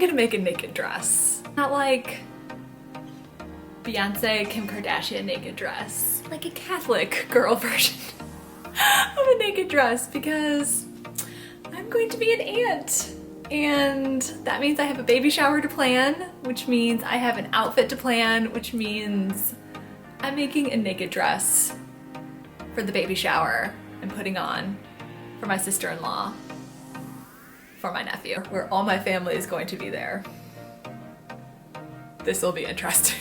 gonna make a naked dress. Not like Beyonce, Kim Kardashian naked dress. Like a Catholic girl version of a naked dress, because I'm going to be an aunt. And that means I have a baby shower to plan, which means I have an outfit to plan, which means I'm making a naked dress for the baby shower I'm putting on for my sister-in-law, for my nephew, where all my family is going to be there. This will be interesting.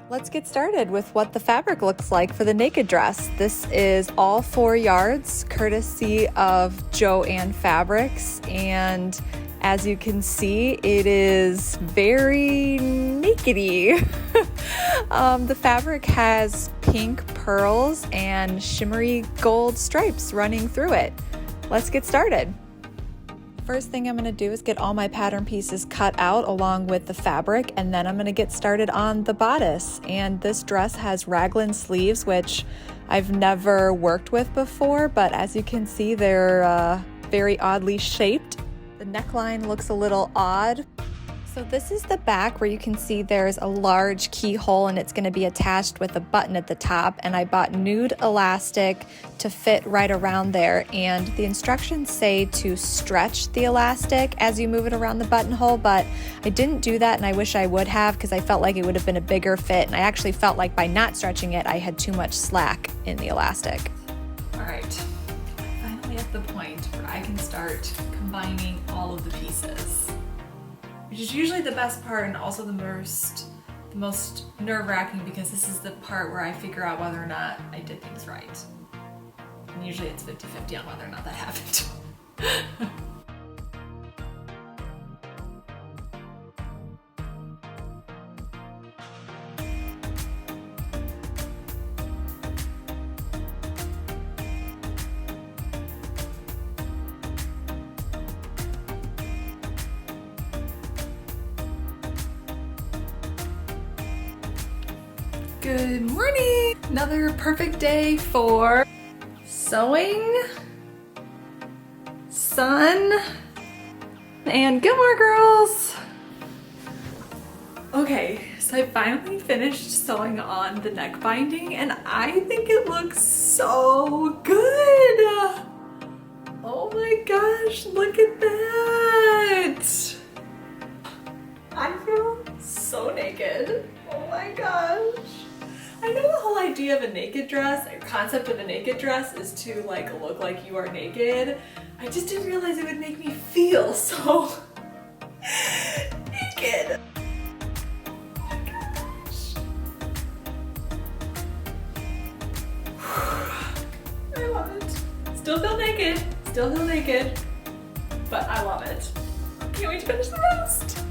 Let's get started with what the fabric looks like for the naked dress. This is all 4 yards, courtesy of Joann Fabrics, and as you can see, it is very nakedy. The fabric has pink pearls and shimmery gold stripes running through it. Let's get started. First thing I'm going to do is get all my pattern pieces cut out along with the fabric, and then I'm going to get started on the bodice. And this dress has raglan sleeves, which I've never worked with before, but as you can see, they're very oddly shaped. The neckline looks a little odd. So this is the back, where you can see there's a large keyhole and it's going to be attached with a button at the top, and I bought nude elastic to fit right around there, and the instructions say to stretch the elastic as you move it around the buttonhole, but I didn't do that, and I wish I would have, because I felt like it would have been a bigger fit, and I actually felt like by not stretching it I had too much slack in the elastic. Alright, finally at the point where I can start combining all of the pieces, which is usually the best part and also the most nerve-wracking, because this is the part where I figure out whether or not I did things right. And usually it's 50-50 on whether or not that happened. Good morning! Another perfect day for sewing, sun, and Gilmore Girls. Okay, so I finally finished sewing on the neck binding, and I think it looks so good! Oh my gosh, look at that! I feel so naked. Oh my gosh. I know the whole idea of a naked dress, or concept of a naked dress, is to like look like you are naked. I just didn't realize it would make me feel so naked. Oh my gosh. I love it. Still feel naked, but I love it. Can't wait to finish the rest.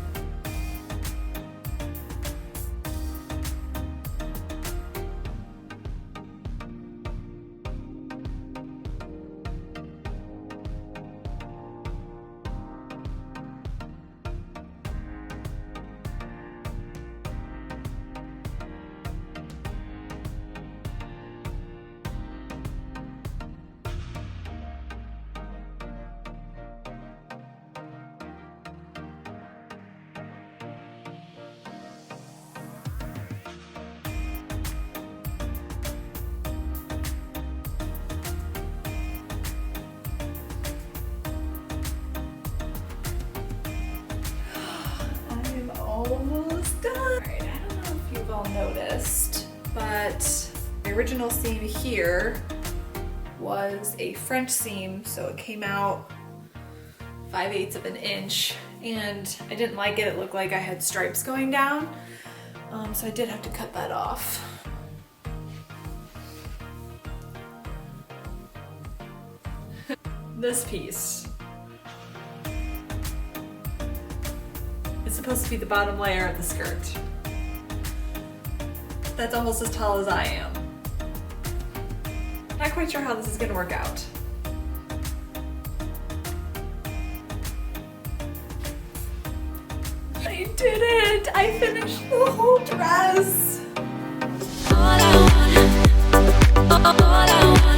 Almost done. Alright, I don't know if you've all noticed, but the original seam here was a French seam, so it came out 5/8 of an inch, and I didn't like it. It looked like I had stripes going down, so I did have to cut that off. This piece is supposed to be the bottom layer of the skirt. That's almost as tall as I am. Not quite sure how this is going to work out. I did it! I finished the whole dress! All I want